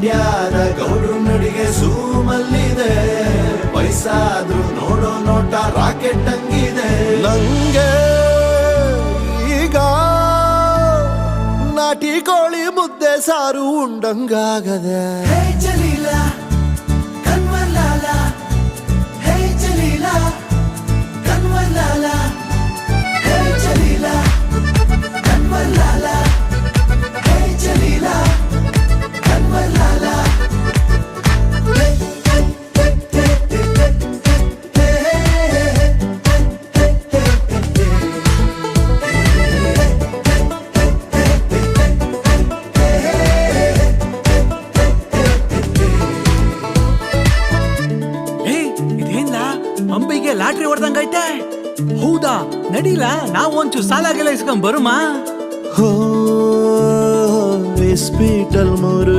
ಮಂಡ್ಯದ ಗೌಡ್ರು ನಡಿಗೆ ಸೂಮಲ್ಲಿದೆ, ವಯಸ್ಸಾದ್ರೂ ನೋಡೋ ನೋಟ ರಾಕೆಟ್ ಹಂಗಿದೆ. ನಂಗೆ ಈಗ ನಾಟಿ ಕೋಳಿ ಮುದ್ದೆ ಸಾರು ಉಂಡಂಗಾಗದೆ. ಹೇ ಜಲೀಲ ಕನ್ವಲ್ಲಾಲ, ಹೇ ಜಲೀಲ ಕನ್ವಲ್ಲಾಲ, ಹೇ ಜಲೀಲ ಕನ್ವಲ್ಲಾಲ, ಹೇ ಜಲೀಲ ಕನ್ವಲ್ಲಾಲ. ಅಂಬಿಗೆ ಲಾಟ್ರಿ ಹೊಡ್ದಂಗೈತೆ. ಹೌದಾ, ನಡೀಲ ನಾವು ಒಂಚೂರು ಸಾಲಾಗೆಲ್ಲ ಇಸ್ಕೊಂಡ್ ಬರುಮಾ. ಹೋ ಇಸ್ಪೀಟಲ್ ಮೂರು